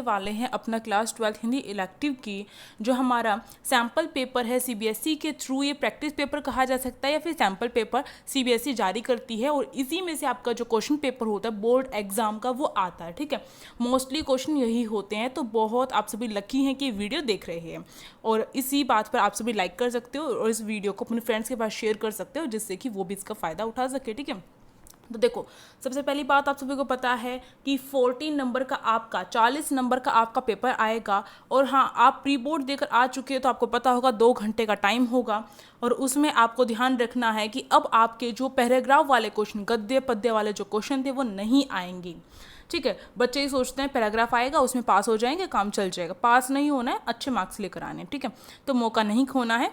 वाले हैं अपना क्लास 12 हिंदी इलेक्टिव की जो हमारा सैम्पल पेपर है सीबीएसई के थ्रू। ये प्रैक्टिस पेपर कहा जा सकता है या फिर सैम्पल पेपर सीबीएसई जारी करती है और इसी में से आपका जो क्वेश्चन पेपर होता है बोर्ड एग्जाम का वो आता है। ठीक है, मोस्टली क्वेश्चन यही होते हैं। तो बहुत आप सभी लकी हैं कि वीडियो देख रहे हैं और इसी बात पर आप सभी लाइक कर सकते हो और इस वीडियो को अपने फ्रेंड्स के पास शेयर कर सकते हो जिससे कि वो भी इसका फ़ायदा उठा सके। ठीक है, तो देखो सबसे पहली बात आप सभी को पता है कि 40 नंबर का आपका 40 नंबर का आपका पेपर आएगा और हाँ आप प्री बोर्ड देकर आ चुके हो तो आपको पता होगा 2 घंटे का टाइम होगा और उसमें आपको ध्यान रखना है कि अब आपके जो पैराग्राफ वाले क्वेश्चन गद्य पद्य वाले जो क्वेश्चन थे वो नहीं आएंगे। ठीक है, बच्चे ही सोचते हैं पैराग्राफ आएगा उसमें पास हो जाएंगे काम चल जाएगा। पास नहीं होना है, अच्छे मार्क्स लेकर आने हैं। ठीक है, तो मौका नहीं खोना है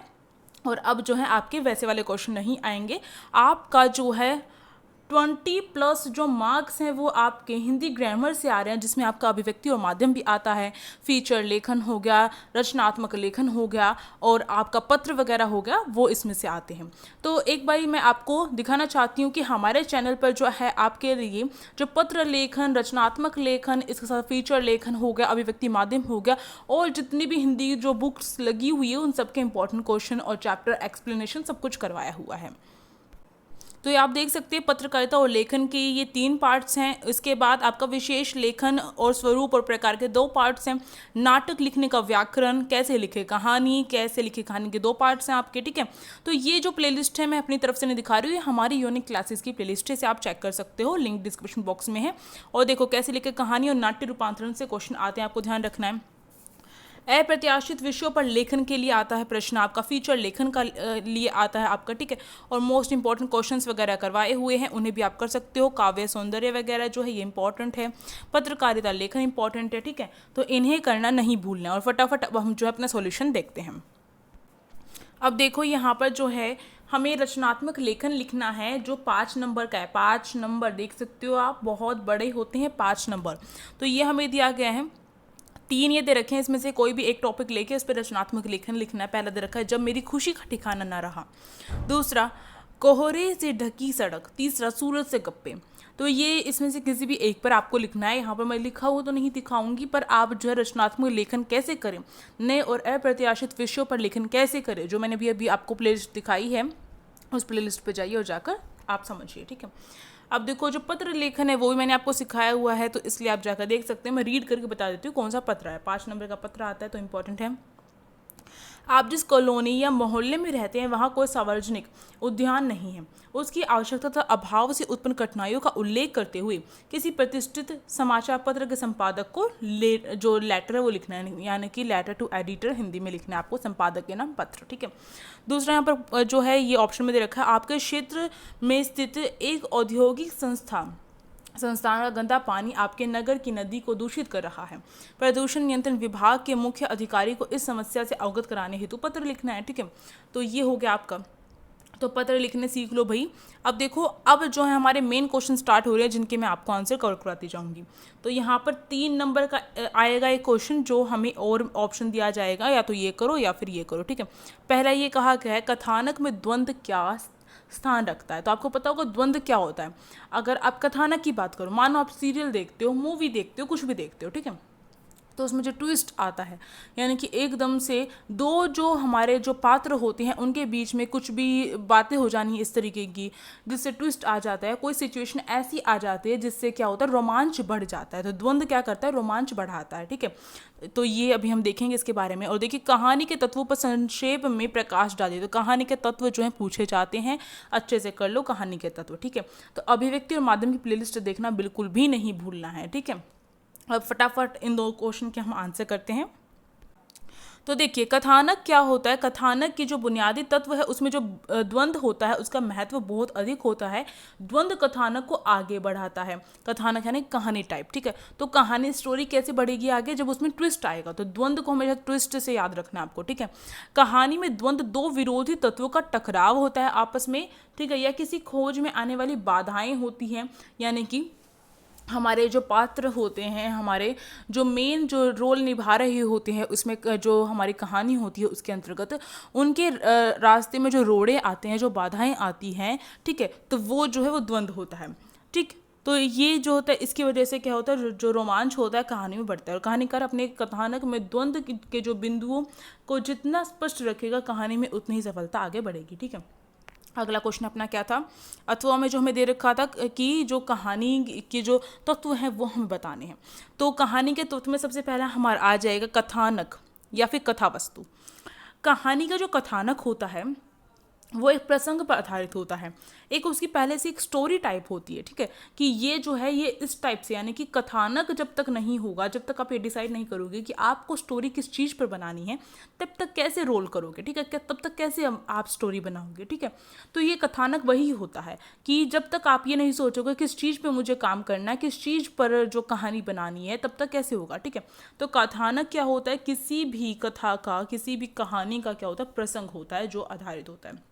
और अब जो है आपके वैसे वाले क्वेश्चन नहीं आएंगे। आपका जो है 20+ जो मार्क्स हैं वो आपके हिंदी ग्रामर से आ रहे हैं जिसमें आपका अभिव्यक्ति और माध्यम भी आता है, फीचर लेखन हो गया, रचनात्मक लेखन हो गया और आपका पत्र वगैरह हो गया, वो इसमें से आते हैं। तो एक बार मैं आपको दिखाना चाहती हूँ कि हमारे चैनल पर जो है आपके लिए जो पत्र लेखन, रचनात्मक लेखन, इसके साथ फीचर लेखन हो गया, अभिव्यक्ति माध्यम हो गया और जितनी भी हिंदी जो बुक्स लगी हुई है उन सबके इंपॉर्टेंट क्वेश्चन और चैप्टर एक्सप्लेनेशन सब कुछ करवाया हुआ है। तो ये आप देख सकते हैं पत्रकारिता और लेखन के ये 3 पार्ट्स हैं। इसके बाद आपका विशेष लेखन और स्वरूप और प्रकार के 2 पार्ट्स हैं। नाटक लिखने का व्याकरण, कैसे लिखे कहानी, कैसे लिखे कहानी के 2 पार्ट्स हैं आपके। ठीक है, तो ये जो प्लेलिस्ट है मैं अपनी तरफ से नहीं दिखा रही हूँ, ये हमारी यूनिक क्लासेस की प्लेलिस्ट है, इसे आप चेक कर सकते हो, लिंक डिस्क्रिप्शन बॉक्स में है। और देखो कैसे लिखे कहानी और नाट्य रूपांतरण से क्वेश्चन आते हैं, आपको ध्यान रखना है। अप्रत्याशित विषयों पर लेखन के लिए आता है प्रश्न आपका, फीचर लेखन का लिए आता है आपका। ठीक है, और मोस्ट इंपॉर्टेंट क्वेश्चंस वगैरह करवाए हुए हैं, उन्हें भी आप कर सकते हो। काव्य सौंदर्य वगैरह जो है ये इंपॉर्टेंट है, पत्रकारिता लेखन इंपॉर्टेंट है। ठीक है, तो इन्हें करना नहीं भूलना है। और फटाफट अब हम जो है अपना सॉल्यूशन देखते हैं। अब देखो यहाँ पर जो है हमें रचनात्मक लेखन लिखना है जो 5 नंबर का है। 5 नंबर देख सकते हो आप, बहुत बड़े होते हैं 5 नंबर। तो ये हमें दिया गया है, 3 ये दे रखे हैं, इसमें से कोई भी एक टॉपिक लेके उस पर रचनात्मक लेखन लिखना है। पहला दे रखा है जब मेरी खुशी का ठिकाना ना रहा, दूसरा कोहरे से ढकी सड़क, तीसरा सूरज से गप्पे। तो ये इसमें से किसी भी एक पर आपको लिखना है। यहाँ पर मैं लिखा हुआ तो नहीं दिखाऊंगी, पर आप जो है रचनात्मक लेखन कैसे करें, नए और अप्रत्याशित विषयों पर लेखन कैसे करें, जो मैंने अभी आपको प्लेलिस्ट दिखाई है उस प्लेलिस्ट पर जाइए और जाकर आप समझिए। ठीक है, अब देखो जो पत्र लेखन है वो भी मैंने आपको सिखाया हुआ है, तो इसलिए आप जाकर देख सकते हैं। मैं रीड करके बता देती हूँ कौन सा पत्र है। 5 नंबर का पत्र आता है तो इम्पोर्टेंट है। आप जिस कॉलोनी या मोहल्ले में रहते हैं वहाँ कोई सार्वजनिक उद्यान नहीं है, उसकी आवश्यकता तथा अभाव से उत्पन्न कठिनाइयों का उल्लेख करते हुए किसी प्रतिष्ठित समाचार पत्र के संपादक को जो लेटर है वो लिखना है, यानी कि लेटर टू एडिटर हिंदी में लिखना है आपको, संपादक के नाम पत्र। ठीक है, दूसरा यहाँ पर जो है ये ऑप्शन में दे रखा है, आपके क्षेत्र में स्थित एक औद्योगिक संस्थान का गंदा पानी आपके नगर की नदी को दूषित कर रहा है। प्रदूषण नियंत्रण विभाग के मुख्य अधिकारी को इस समस्या से अवगत कराने हेतु पत्र लिखना है। ठीक है, तो ये हो गया आपका। तो पत्र लिखने सीख लो भाई। अब देखो अब जो है हमारे मेन क्वेश्चन स्टार्ट हो रहे हैं जिनके मैं आपको आंसर कवर कराती जाऊंगी। तो यहाँ पर 3 नंबर का आएगा एक क्वेश्चन जो हमें और ऑप्शन दिया जाएगा, या तो ये करो या फिर ये करो। ठीक है, पहला ये कहा गया है कथानक में द्वंद्व क्या स्थान रखता है। तो आपको पता होगा द्वंद्व क्या होता है। अगर आप कथानक की बात करो, मानो आप सीरियल देखते हो, मूवी देखते हो, कुछ भी देखते हो, ठीक है, तो उसमें जो ट्विस्ट आता है, यानी कि एकदम से 2 जो हमारे जो पात्र होते हैं उनके बीच में कुछ भी बातें हो जानी इस तरीके की जिससे ट्विस्ट आ जाता है, कोई सिचुएशन ऐसी आ जाती है जिससे क्या होता है रोमांच बढ़ जाता है। तो द्वंद्व क्या करता है, रोमांच बढ़ाता है। ठीक है, तो ये अभी हम देखेंगे इसके बारे में। और देखिए कहानी के तत्वों पर संक्षेप में प्रकाश डालिए। तो कहानी के तत्व जो हैं पूछे जाते हैं, अच्छे से कर लो कहानी के तत्व। ठीक है, तो अभिव्यक्ति और माध्यम की प्लेलिस्ट देखना बिल्कुल भी नहीं भूलना है। ठीक है, अब फटाफट इन 2 क्वेश्चन के हम आंसर करते हैं। तो देखिए कथानक क्या होता है, कथानक की जो बुनियादी तत्व है उसमें जो द्वंद्व होता है उसका महत्व बहुत अधिक होता है। द्वंद्व कथानक को आगे बढ़ाता है। कथानक यानी कहानी टाइप। ठीक है, तो कहानी स्टोरी कैसे बढ़ेगी आगे, जब उसमें ट्विस्ट आएगा। तो द्वंद्व को हमेशा ट्विस्ट से याद रखना है आपको। ठीक है, कहानी में द्वंद्व 2 विरोधी तत्वों का टकराव होता है आपस में। ठीक है, या किसी खोज में आने वाली बाधाएं होती हैं, यानी कि हमारे जो पात्र होते हैं, हमारे जो मेन जो रोल निभा रहे होते हैं उसमें जो हमारी कहानी होती है उसके अंतर्गत उनके रास्ते में जो रोड़े आते हैं, जो बाधाएं आती हैं, ठीक है, तो वो जो है वो द्वंद्व होता है। ठीक, तो ये जो होता है इसकी वजह से क्या होता है, जो रोमांच होता है कहानी में बढ़ता है, और कहानीकार अपने कथानक में द्वंद्व के जो बिंदुओं को जितना स्पष्ट रखेगा कहानी में उतनी ही सफलता आगे बढ़ेगी। ठीक है, अगला क्वेश्चन अपना क्या था, अथवा में जो हमें दे रखा था कि जो कहानी के जो तत्व हैं वो हमें बताने हैं। तो कहानी के तत्व में सबसे पहला हमारा आ जाएगा कथानक या फिर कथा वस्तु। कहानी का जो कथानक होता है वो एक प्रसंग पर आधारित होता है, एक उसकी पहले से एक स्टोरी टाइप होती है। ठीक है, कि ये जो है ये इस टाइप से, यानी कि कथानक जब तक नहीं होगा, जब तक आप ये डिसाइड नहीं करोगे कि आपको स्टोरी किस चीज़ पर बनानी है, तब तक कैसे रोल करोगे। ठीक है, तब तक कैसे आप स्टोरी बनाओगे। ठीक है, तो ये कथानक वही होता है कि जब तक आप ये नहीं सोचोगे किस चीज़ पर मुझे काम करना है, किस चीज़ पर जो कहानी बनानी है, तब तक कैसे होगा। ठीक है, तो कथानक क्या होता है, किसी भी कथा का, किसी भी कहानी का क्या होता है, प्रसंग होता है जो आधारित होता है।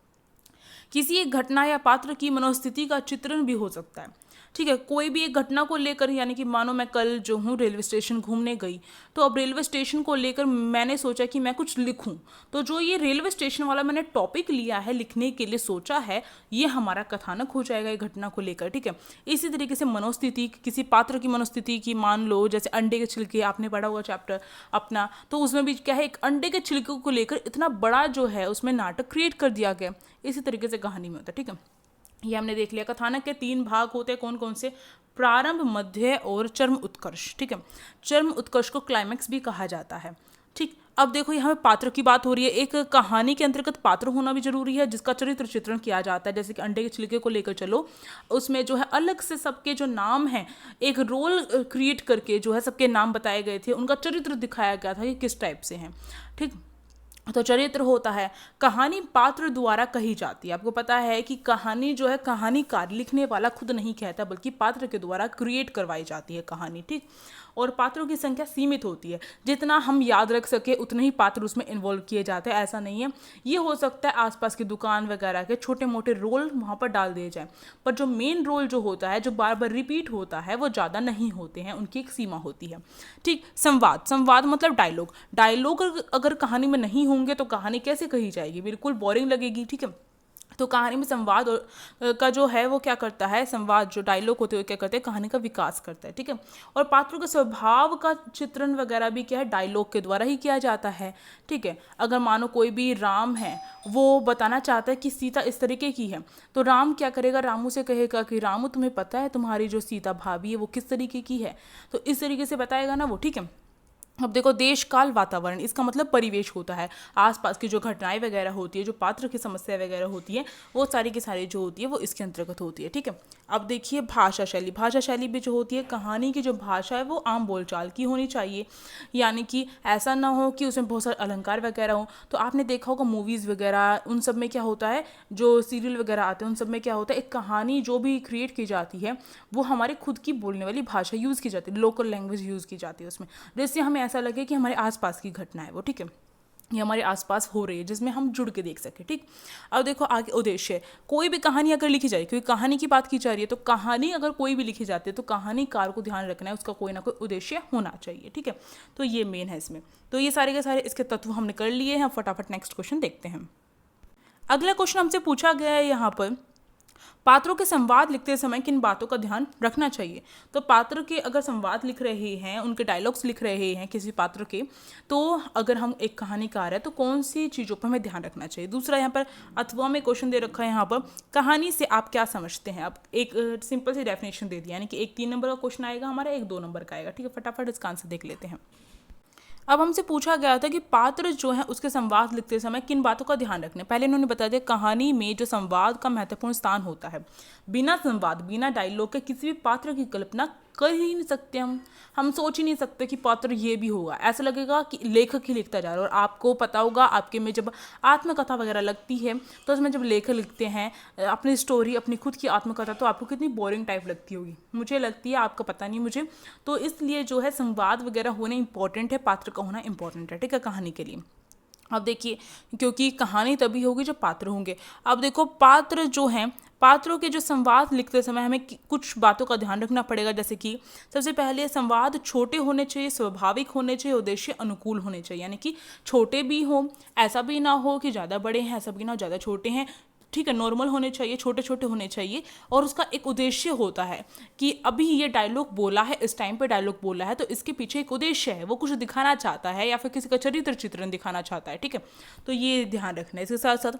किसी एक घटना या पात्र की मनोस्थिति का चित्रण भी हो सकता है। ठीक है, कोई भी एक घटना को लेकर, यानी कि मानो मैं कल जो हूँ रेलवे स्टेशन घूमने गई, तो अब रेलवे स्टेशन को लेकर मैंने सोचा कि मैं कुछ लिखूं, तो जो ये रेलवे स्टेशन वाला मैंने टॉपिक लिया है, लिखने के लिए सोचा है, ये हमारा कथानक हो जाएगा ये घटना को लेकर। ठीक है, इसी तरीके से मनोस्थिति, किसी पात्र की मनोस्थिति की, मान लो जैसे अंडे के छिलके, आपने पढ़ा हुआ चैप्टर अपना, तो उसमें भी क्या है, एक अंडे के छिलके को लेकर इतना बड़ा जो है उसमें नाटक क्रिएट कर दिया गया। इसी तरीके से कहानी में होता है। ठीक है, ये हमने देख लिया। कथानक के 3 भाग होते हैं, कौन कौन से, प्रारंभ, मध्य और चरम उत्कर्ष। ठीक है, चरम उत्कर्ष को क्लाइमैक्स भी कहा जाता है। ठीक, अब देखो यहाँ पे पात्र की बात हो रही है। एक कहानी के अंतर्गत पात्र होना भी जरूरी है जिसका चरित्र चित्रण किया जाता है। जैसे कि अंडे के छिलके को लेकर चलो, उसमें जो है अलग से सबके जो नाम हैं, एक रोल क्रिएट करके जो है सबके नाम बताए गए थे, उनका चरित्र दिखाया गया था कि किस टाइप से हैं। ठीक, तो चरित्र होता है, कहानी पात्र द्वारा कही जाती है। आपको पता है कि कहानी जो है, कहानीकार, लिखने वाला खुद नहीं कहता, बल्कि पात्र के द्वारा क्रिएट करवाई जाती है कहानी। ठीक, और पात्रों की संख्या सीमित होती है, जितना हम याद रख सके उतने ही पात्र उसमें इन्वॉल्व किए जाते हैं, ऐसा नहीं है। ये हो सकता है आसपास की दुकान वगैरह के छोटे मोटे रोल वहाँ पर डाल दिए जाए, पर जो मेन रोल जो होता है, जो बार बार रिपीट होता है, वो ज़्यादा नहीं होते हैं, उनकी एक सीमा होती है। ठीक, संवाद, संवाद मतलब डायलॉग। डायलॉग अगर कहानी में नहीं होंगे तो कहानी कैसे कही जाएगी, बिल्कुल बोरिंग लगेगी। ठीक है, तो कहानी में संवाद का जो है वो क्या करता है, संवाद जो डायलॉग होते हुए क्या करते हैं, कहानी का विकास करता है। ठीक है, और पात्रों के स्वभाव का चित्रण वगैरह भी क्या है, डायलॉग के द्वारा ही किया जाता है। ठीक है, अगर मानो कोई भी राम है, वो बताना चाहता है कि सीता इस तरीके की है, तो राम क्या करेगा, रामू से कहेगा कि रामू तुम्हें पता है तुम्हारी जो सीता भाभी है वो किस तरीके की है, तो इस तरीके से बताएगा ना वो। ठीक है, अब देखो, देश काल वातावरण, इसका मतलब परिवेश होता है, आसपास की जो घटनाएं वगैरह होती है, जो पात्र की समस्या वगैरह होती है, वो सारी की सारी जो होती है वो इसके अंतर्गत होती है। ठीक है, अब देखिए भाषा शैली। भाषा शैली भी जो होती है, कहानी की जो भाषा है वो आम बोलचाल की होनी चाहिए, यानी कि ऐसा ना हो कि उसमें बहुत सारे अलंकार वगैरह हो। तो आपने देखा होगा मूवीज़ वगैरह, उन सब में क्या होता है, जो सीरियल वगैरह आते हैं उन सब में क्या होता है, एक कहानी जो भी क्रिएट की जाती है वो हमारे खुद की बोलने वाली भाषा यूज़ की जाती है, लोकल लैंग्वेज यूज़ की जाती है उसमें, जिससे हमें ऐसा लगे कि हमारे आसपास की घटना है वो। ठीक है, ये हमारे आसपास हो रही है, जिसमें हम जुड़ के देख सकें। ठीक, अब देखो आगे उद्देश्य। कोई भी कहानी अगर लिखी जाए, क्योंकि कहानी की बात की जा रही है, तो कहानी अगर कोई भी लिखी जाती है तो कहानीकार को ध्यान रखना है, उसका कोई ना कोई उद्देश्य होना चाहिए। ठीक है, तो ये मेन है इसमें। तो ये सारे के सारे इसके तत्व हमने कर लिए हैं। फटाफट नेक्स्ट क्वेश्चन देखते हैं। अगला क्वेश्चन हमसे पूछा गया है यहाँ पर, पात्रों के संवाद लिखते समय किन बातों का ध्यान रखना चाहिए। तो पात्र के अगर संवाद लिख रहे हैं, उनके डायलॉग्स लिख रहे हैं किसी पात्र के, तो अगर हम एक कहानीकार है तो कौन सी चीज़ों पर हमें ध्यान रखना चाहिए। दूसरा यहाँ पर अथवा में क्वेश्चन दे रखा है, यहाँ पर कहानी से आप क्या समझते हैं। अब एक सिंपल सी डेफिनेशन दे दिया, यानी कि एक 3 नंबर का क्वेश्चन आएगा हमारा, एक 2 नंबर का आएगा। ठीक है, फटाफट इसका आंसर देख लेते हैं। अब हमसे पूछा गया था कि पात्र जो है उसके संवाद लिखते समय किन बातों का ध्यान रखना है। पहले इन्होंने बता दिया, कहानी में जो संवाद का महत्वपूर्ण स्थान होता है, बिना संवाद, बिना डायलॉग के किसी भी पात्र की कल्पना कर ही नहीं सकते हम सोच ही नहीं सकते कि पात्र ये भी होगा। ऐसा लगेगा कि लेखक ही लिखता जा रहा है। और आपको पता होगा, आपके में जब आत्मकथा वगैरह लगती है तो उसमें जब लेखक लिखते हैं अपनी स्टोरी, अपनी खुद की आत्मकथा, तो आपको कितनी बोरिंग टाइप लगती होगी, मुझे लगती है, आपका पता नहीं मुझे। तो इसलिए जो है संवाद वगैरह होना इंपॉर्टेंट है, पात्र का होना इंपॉर्टेंट है। ठीक है, कहानी के लिए। अब देखिए, क्योंकि कहानी तभी होगी जब पात्र होंगे। अब देखो, पात्र जो हैं, पात्रों के जो संवाद लिखते समय हमें कुछ बातों का ध्यान रखना पड़ेगा। जैसे कि सबसे पहले संवाद छोटे होने चाहिए, स्वाभाविक होने चाहिए, उद्देश्य अनुकूल होने चाहिए, यानी कि छोटे भी हों, ऐसा भी ना हो कि ज़्यादा बड़े हैं, ऐसा भी ना हो ज़्यादा छोटे हैं, ठीक है, नॉर्मल होने चाहिए, छोटे छोटे होने चाहिए, और उसका एक उद्देश्य होता है कि अभी ये डायलॉग बोला है, इस टाइम पे डायलॉग बोला है, तो इसके पीछे एक उद्देश्य है, वो कुछ दिखाना चाहता है या फिर किसी का चरित्र चित्रण दिखाना चाहता है। ठीक है, तो ये ध्यान रखना है। इसके साथ साथ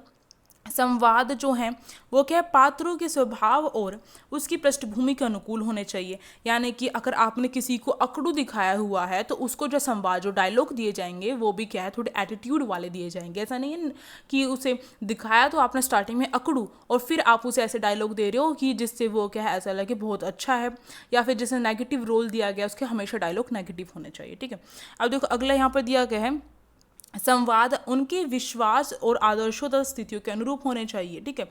संवाद जो है वो क्या है, पात्रों के स्वभाव और उसकी पृष्ठभूमि के अनुकूल होने चाहिए। यानी कि अगर आपने किसी को अकड़ू दिखाया हुआ है तो उसको जो संवाद, जो डायलॉग दिए जाएंगे वो भी क्या है, थोड़े एटीट्यूड वाले दिए जाएंगे। ऐसा नहीं है कि उसे दिखाया तो आपने स्टार्टिंग में अकड़ू और फिर आप उसे ऐसे डायलॉग दे रहे हो कि जिससे वो क्या है, ऐसा लगे बहुत अच्छा है, या फिर जिसे नेगेटिव रोल दिया गया उसके हमेशा डायलॉग नेगेटिव होने चाहिए। ठीक है, अब देखो अगला यहाँ पर दिया गया है, संवाद उनके विश्वास और आदर्शों तथा स्थितियों के अनुरूप होने चाहिए। ठीक है,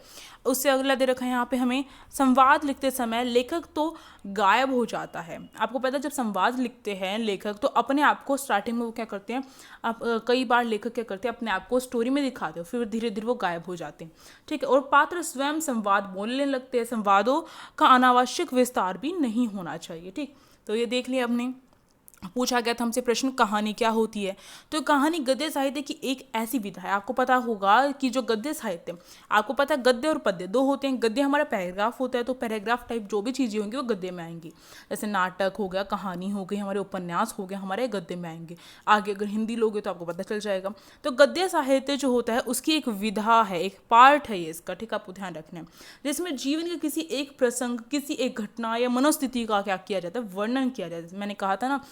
उससे अगला दे रखा है यहाँ पे हमें, संवाद लिखते समय लेखक तो गायब हो जाता है। आपको पता है जब संवाद लिखते हैं लेखक तो अपने आप को स्टार्टिंग में वो क्या करते हैं, कई बार लेखक क्या करते हैं, अपने आप को स्टोरी में दिखाते हैं, फिर धीरे धीरे वो गायब हो जाते हैं। ठीक है, और पात्र स्वयं संवाद बोलने लगते हैं। संवादों का अनावश्यक विस्तार भी नहीं होना चाहिए। ठीक, तो ये देख लिया हमने। पूछा गया था हमसे प्रश्न, कहानी क्या होती है? तो कहानी गद्य साहित्य की एक ऐसी विधा है, आपको पता होगा कि जो गद्य साहित्य, आपको पता है गद्य और पद्य दो होते हैं। गद्य हमारा पैराग्राफ होता है, तो पैराग्राफ टाइप जो भी चीज़ें होंगी वो गद्य में आएंगी। जैसे नाटक हो गया, कहानी हो गई, हमारे उपन्यास हो गए, हमारे गद्य में आएंगे। आगे अगर हिंदी लोगे तो आपको पता चल जाएगा। तो गद्य साहित्य जो होता है उसकी एक विधा है, एक पार्ट है ये इसका। ठीक, आपको ध्यान रखना है, जिसमें जीवन के किसी एक प्रसंग, किसी एक घटना या मनोस्थिति का क्या किया जाता है, वर्णन किया जाता है। मैंने कहा था ना,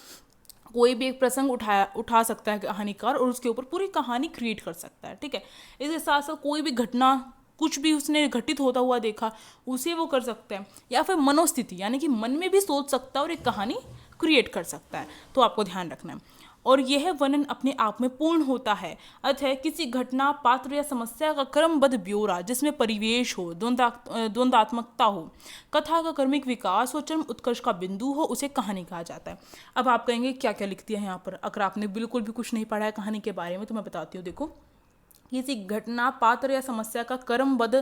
कोई भी एक प्रसंग उठा सकता है कहानीकार और उसके ऊपर पूरी कहानी क्रिएट कर सकता है। ठीक है, इसके साथ साथ कोई भी घटना, कुछ भी उसने घटित होता हुआ देखा उसे वो कर सकता है, या फिर मनोस्थिति यानी कि मन में भी सोच सकता है और एक कहानी क्रिएट कर सकता है। तो आपको ध्यान रखना है, और यह वर्णन अपने आप में पूर्ण होता है। अतः किसी घटना, पात्र या समस्या का क्रमबद्ध ब्यौरा जिसमें परिवेश हो, द्वंद्वात्मकता हो, कथा का क्रमिक विकास हो, चरम उत्कर्ष का बिंदु हो, उसे कहानी कहा जाता है। अब आप कहेंगे क्या क्या लिख दिया है यहाँ पर? अगर आपने बिल्कुल भी कुछ नहीं पढ़ा है कहानी के बारे में तो मैं बताती हूँ। देखो, किसी घटना, पात्र या समस्या का क्रमबद्ध,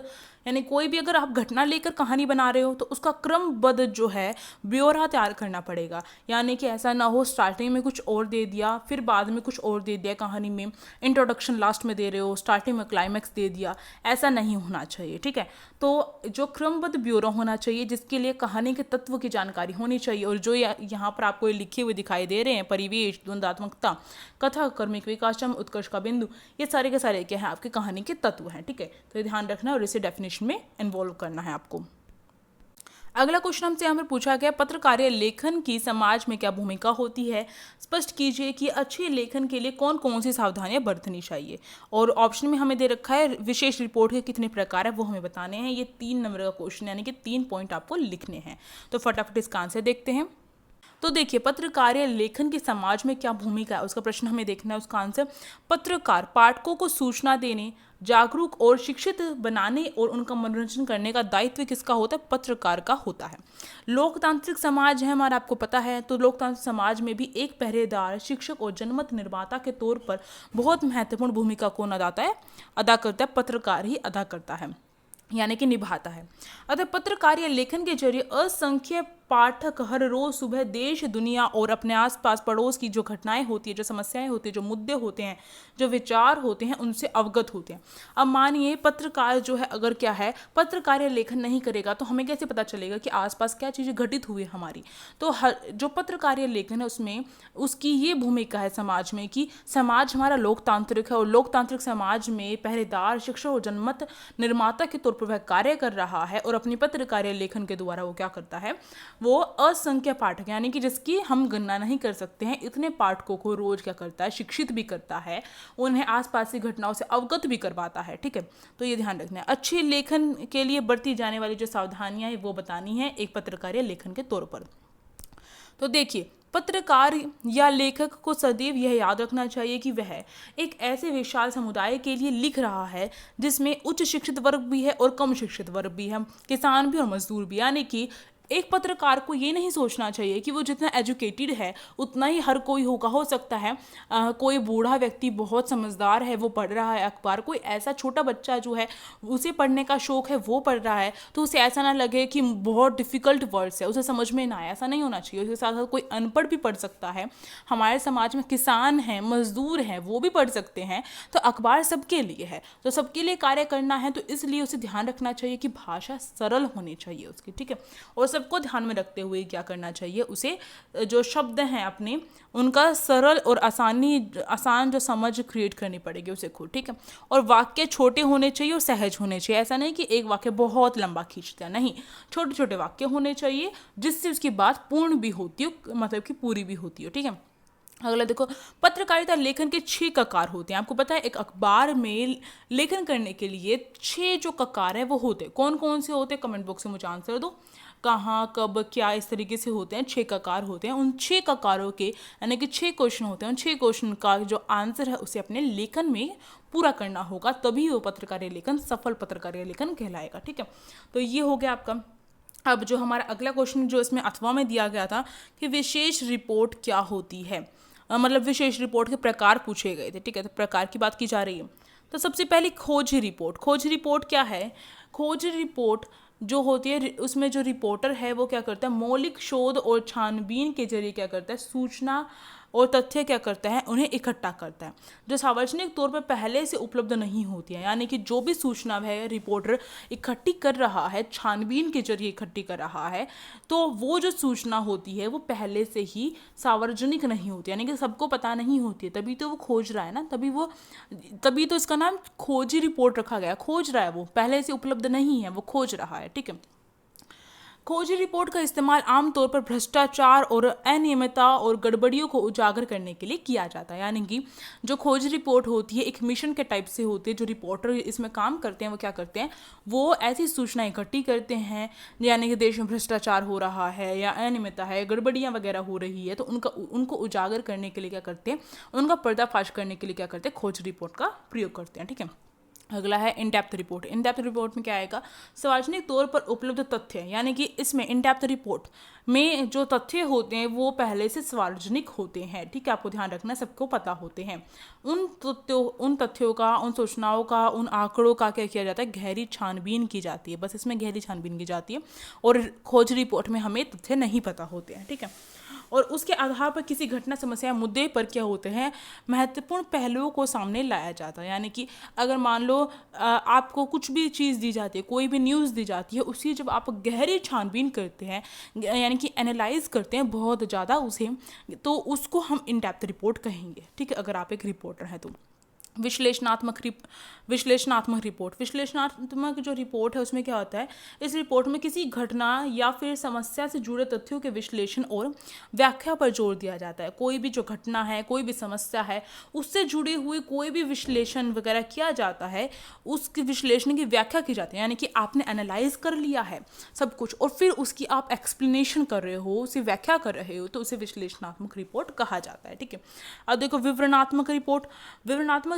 यानी कोई भी अगर आप घटना लेकर कहानी बना रहे हो तो उसका क्रमबद्ध जो है ब्यौरा तैयार करना पड़ेगा। यानी कि ऐसा ना हो स्टार्टिंग में कुछ और दे दिया फिर बाद में कुछ और दे दिया, कहानी में इंट्रोडक्शन लास्ट में दे रहे हो, स्टार्टिंग में क्लाइमैक्स दे दिया, ऐसा नहीं होना चाहिए। ठीक है, तो जो क्रमबद्ध ब्यौरा होना चाहिए, जिसके लिए कहानी के तत्व की जानकारी होनी चाहिए, और जो यहाँ पर आपको लिखे हुए दिखाई दे रहे हैं, परिवेश, द्वंद्वात्मकता, कथा, कर्मिक विकास, चरम उत्कर्ष का बिंदु, ये सारे के सारे क्या है आपकी कहानी के तत्व हैं। ठीक है, तो ये ध्यान रखना और इसे डेफिनेशन में इन्वॉल्व करना है आपको। अगला क्वेश्चन हमसे यहाँ पर पूछा गया, पत्रकारिता लेखन की समाज में क्या भूमिका होती है? स्पष्ट कीजिए कि अच्छे लेखन के लिए कौन कौन सी सावधानियां बरतनी चाहिए। और ऑप्शन में हमें दे रखा है विशेष रिपोर्ट के कितने प्रकार है वो हमें बताने हैं। ये 3 नंबर का क्वेश्चन, यानी कि 3 पॉइंट आपको लिखने हैं। तो फटाफट इसका आंसर देखते हैं। तो देखिए, पत्रकारिता लेखन की समाज में क्या भूमिका है, उसका प्रश्न हमें देखना है। उसका आंसर, पत्रकार पाठकों को सूचना देने, जागरूक और शिक्षित बनाने और उनका मनोरंजन करने का दायित्व किसका होता है? पत्रकार का होता है। लोकतांत्रिक समाज है हमारा, आपको पता है, तो लोकतांत्रिक समाज में भी एक पहरेदार, शिक्षक और जनमत निर्माता के तौर पर बहुत महत्वपूर्ण भूमिका कौन अदा करता है? पत्रकार ही अदा करता है, यानी कि निभाता है। अतः पत्रकारिता लेखन के जरिए असंख्य पाठक हर रोज सुबह देश, दुनिया और अपने आसपास पड़ोस की जो घटनाएं होती है, जो समस्याएं होती है, जो मुद्दे होते हैं, जो विचार होते हैं, उनसे अवगत होते हैं। अब मानिए पत्रकार जो है अगर क्या है, पत्रकारिता लेखन नहीं करेगा तो हमें कैसे पता चलेगा कि आसपास क्या चीज़ें घटित हुई हमारी? तो जो पत्रकारिता लेखन है उसमें उसकी ये भूमिका है समाज में कि समाज हमारा लोकतांत्रिक है और लोकतांत्रिक समाज में पहरेदार, शिक्षक और जनमत निर्माता के तौर पर वह कार्य कर रहा है, और अपनी पत्रकारिता लेखन के द्वारा वो क्या करता है, वो असंख्य पाठक, यानी कि जिसकी हम गणना नहीं कर सकते हैं, इतने पाठकों को रोज क्या करता है, शिक्षित भी करता है, उन्हें आसपास की घटनाओं से अवगत भी करवाता है। ठीक है, तो ये ध्यान रखना है। अच्छे लेखन के लिए बरती जाने वाली जो सावधानियां हैं वो बतानी है एक पत्रकारिता लेखन के तौर पर। तो देखिए, पत्रकार या लेखक को सदैव यह याद रखना चाहिए कि वह एक ऐसे विशाल समुदाय के लिए लिख रहा है जिसमें उच्च शिक्षित वर्ग भी है और कम शिक्षित वर्ग भी है, किसान भी और मजदूर भी, यानी कि एक पत्रकार को ये नहीं सोचना चाहिए कि वो जितना एजुकेटेड है उतना ही हर कोई होगा। हो सकता है कोई बूढ़ा व्यक्ति बहुत समझदार है, वो पढ़ रहा है अखबार, कोई ऐसा छोटा बच्चा जो है उसे पढ़ने का शौक है वो पढ़ रहा है, तो उसे ऐसा ना लगे कि बहुत डिफिकल्ट वर्ड्स है उसे समझ में ना आए, ऐसा नहीं होना चाहिए। उसके साथ साथ कोई अनपढ़ भी पढ़ सकता है, हमारे समाज में किसान हैं, मजदूर हैं, वो भी पढ़ सकते हैं। तो अखबार सबके लिए है, तो सबके लिए कार्य करना है, तो इसलिए उसे ध्यान रखना चाहिए कि भाषा सरल होनी चाहिए उसकी, ठीक है। और सबको ध्यान में रखते हुए क्या करना चाहिए, उसे जो शब्द हैं अपने उनका सरल और आसान जो समझ क्रिएट करनी पड़ेगी उसे खुद, ठीक है। और वाक्य छोटे होने चाहिए और सहज होने चाहिए, ऐसा नहीं कि एक वाक्य बहुत लंबा खींचता है, नहीं, छोटे छोटे वाक्य होने चाहिए जिससे उसकी बात पूर्ण भी होती हो, मतलब कि पूरी भी होती हो, ठीक है। अगला देखो, पत्रकारिता लेखन के 6 ककार होते हैं। आपको पता है एक अखबार में लेखन करने के लिए 6 जो ककार है वो होते हैं। कौन कौन से होते हैं, कमेंट बॉक्स में मुझे आंसर दो, कहाँ कब क्या इस तरीके से होते हैं। 6 ककार होते हैं, उन 6 ककारों के यानी कि 6 क्वेश्चन होते हैं, उन 6 क्वेश्चन का जो आंसर है उसे अपने लेखन में पूरा करना होगा, तभी वो पत्रकारिता लेखन सफल पत्रकारिता लेखन कहलाएगा, ठीक है। तो ये हो गया आपका। अब जो हमारा अगला क्वेश्चन जो इसमें अथवा में दिया गया था कि विशेष रिपोर्ट क्या होती है, मतलब विशेष रिपोर्ट के प्रकार पूछे गए थे, ठीक है। तो प्रकार की बात की जा रही है। तो सबसे पहले खोज रिपोर्ट। खोज रिपोर्ट क्या है, खोज रिपोर्ट जो होती है उसमें जो रिपोर्टर है वो क्या करता है, मौलिक शोध और छानबीन के जरिए क्या करता है, सूचना और तथ्य क्या करता है, उन्हें इकट्ठा करता है जो सार्वजनिक तौर पर पहले से उपलब्ध नहीं होती है। यानी कि जो भी सूचना है रिपोर्टर इकट्ठी कर रहा है, छानबीन के जरिए इकट्ठी कर रहा है, तो वो जो सूचना होती है वो पहले से ही सार्वजनिक नहीं होती, यानी कि सबको पता नहीं होती है, तभी तो वो खोज रहा है ना, तभी तो इसका नाम खोजी रिपोर्ट रखा गया। खोज रहा है, वो पहले से उपलब्ध नहीं है, वो खोज रहा है, ठीक है। खोज रिपोर्ट का इस्तेमाल आमतौर पर भ्रष्टाचार और अनियमितता और गड़बड़ियों को उजागर करने के लिए किया जाता है। यानी कि जो खोज रिपोर्ट होती है एक मिशन के टाइप से होती है, जो रिपोर्टर इसमें काम करते हैं वो क्या करते हैं, वो ऐसी सूचना इकट्ठी करते हैं, यानी कि देश में भ्रष्टाचार हो रहा है या अनियमितता है, गड़बड़ियाँ वगैरह हो रही है, तो उनको उजागर करने के लिए क्या करते हैं, उनका पर्दाफाश करने के लिए क्या करते हैं, खोज रिपोर्ट का प्रयोग करते हैं, ठीक है। अगला है in depth report. In depth report में क्या आएगा, सार्वजनिक तौर पर उपलब्ध तथ्य, यानी कि इसमें इन डेप्थ रिपोर्ट में जो तथ्य होते हैं वो पहले से सार्वजनिक होते हैं, ठीक है, आपको ध्यान रखना, सबको पता होते हैं। उन तथ्यों का, उन सूचनाओं का, उन आंकड़ों का क्या किया जाता है, गहरी छानबीन की जाती है, बस इसमें गहरी छानबीन की जाती है। और खोज रिपोर्ट में हमें तथ्य नहीं पता होते हैं, ठीक है। और उसके आधार पर किसी घटना, समस्या, मुद्दे पर क्या होते हैं, महत्वपूर्ण पहलुओं को सामने लाया जाता है। यानी कि अगर मान लो आपको कुछ भी चीज़ दी जाती है, कोई भी न्यूज़ दी जाती है, उसी जब आप गहरी छानबीन करते हैं, यानी कि एनालाइज करते हैं बहुत ज़्यादा उसे, तो उसको हम इन डेप्थ रिपोर्ट कहेंगे, ठीक है, अगर आप एक रिपोर्टर हैं तो। विश्लेषणात्मक जो रिपोर्ट है उसमें क्या होता है, इस रिपोर्ट में किसी घटना या फिर समस्या से जुड़े तथ्यों के विश्लेषण और व्याख्या पर जोर दिया जाता है। कोई भी जो घटना है, कोई भी समस्या है, उससे जुड़े हुए कोई भी विश्लेषण वगैरह किया जाता है, उसके विश्लेषण की व्याख्या की जाती है। यानी कि आपने एनालाइज कर लिया है सब कुछ और फिर उसकी आप एक्सप्लेनेशन कर रहे हो, उसे व्याख्या कर रहे हो, तो उसे विश्लेषणात्मक रिपोर्ट कहा जाता है, ठीक है। अब देखो विवरणात्मक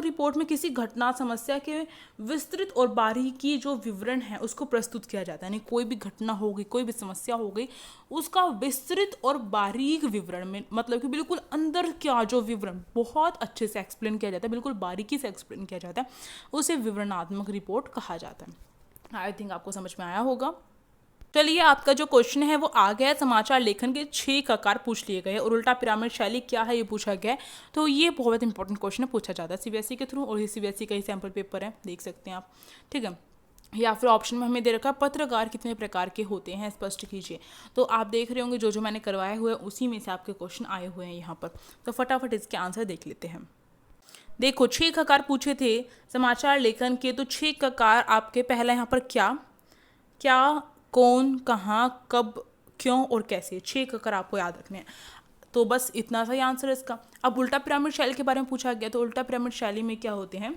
रिपोर्ट में किसी घटना, समस्या के विस्तृत और बारीकी जो विवरण है उसको प्रस्तुत किया जाता है। यानी कोई भी घटना हो गई, कोई भी समस्या हो गई, उसका विस्तृत और बारीक विवरण में, मतलब कि बिल्कुल अंदर क्या जो विवरण बहुत अच्छे से एक्सप्लेन किया जाता है, बिल्कुल बारीकी से एक्सप्लेन किया जाता है, उसे विवरणात्मक रिपोर्ट कहा जाता है। आई थिंक आपको समझ में आया होगा। चलिए, आपका जो क्वेश्चन है वो आ गया है, समाचार लेखन के 6 ककार पूछ लिए गए और उल्टा पिरामिड शैली क्या है ये पूछा गया है। तो ये बहुत इंपॉर्टेंट क्वेश्चन है, पूछा जाता है सीबीएसई के थ्रू, और ये सीबीएसई का ही सैम्पल पेपर है, देख सकते हैं आप, ठीक है। या फिर ऑप्शन में हमें दे रखा है पत्रकार कितने प्रकार के होते हैं, स्पष्ट कीजिए। तो आप देख रहे होंगे जो मैंने करवाए हुए हैं उसी में से आपके क्वेश्चन आए हुए हैं यहाँ पर। तो फटाफट इसके आंसर देख लेते हैं। देखो 6 ककार पूछे थे समाचार लेखन के, तो 6 ककार आपके पहला यहाँ पर क्या, कौन, कहाँ, कब, क्यों और कैसे, 6 ककार आपको याद रखने हैं। तो बस इतना सा ही आंसर है इसका। अब उल्टा पिरामिड शैली के बारे में पूछा गया, तो उल्टा पिरामिड शैली में क्या होते हैं,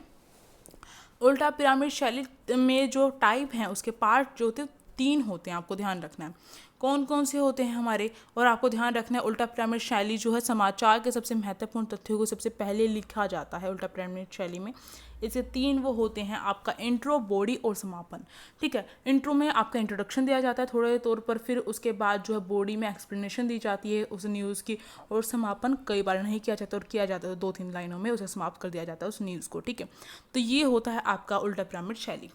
उल्टा पिरामिड शैली में जो टाइप हैं उसके पार्ट जो होते हैं 3 होते हैं, आपको ध्यान रखना है। कौन कौन से होते हैं हमारे। और आपको ध्यान रखना है उल्टा पिरामिड शैली जो है समाचार के सबसे महत्वपूर्ण तथ्यों को सबसे पहले लिखा जाता है उल्टा पिरामिड शैली में। इसके 3 वो होते हैं आपका इंट्रो, बॉडी और समापन। ठीक है, इंट्रो में आपका इंट्रोडक्शन दिया जाता है थोड़े तौर पर, फिर उसके बाद जो है बॉडी में एक्सप्लेनेशन दी जाती है उस न्यूज़ की, और समापन कई बार नहीं किया जाता और किया जाता है 2-3 लाइनों में उसे समाप्त कर दिया जाता है उस न्यूज़ को। ठीक है, तो ये होता है आपका उल्टा पिरामिड शैली।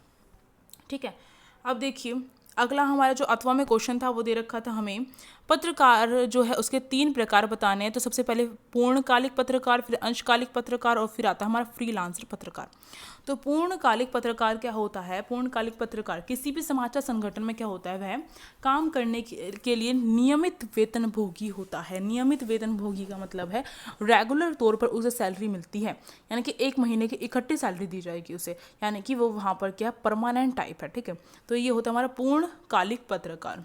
ठीक है, अब देखिए अगला हमारा जो अथवा में क्वेश्चन था वो दे रखा था हमें, पत्रकार जो है उसके 3 प्रकार बताने हैं। तो सबसे पहले पूर्णकालिक पत्रकार, फिर अंशकालिक पत्रकार और फिर आता है हमारा फ्रीलांसर पत्रकार। तो पूर्णकालिक पत्रकार क्या होता है? पूर्णकालिक पत्रकार किसी भी समाचार संगठन में क्या होता है, वह काम करने के लिए नियमित वेतनभोगी होता है। नियमित वेतनभोगी का मतलब है रेगुलर तौर पर उसे सैलरी मिलती है, यानी कि 1 महीने की इकट्ठी सैलरी दी जाएगी उसे, यानी कि वो वहाँ पर क्या परमानेंट टाइप है। ठीक है, तो ये होता है हमारा पूर्णकालिक पत्रकार,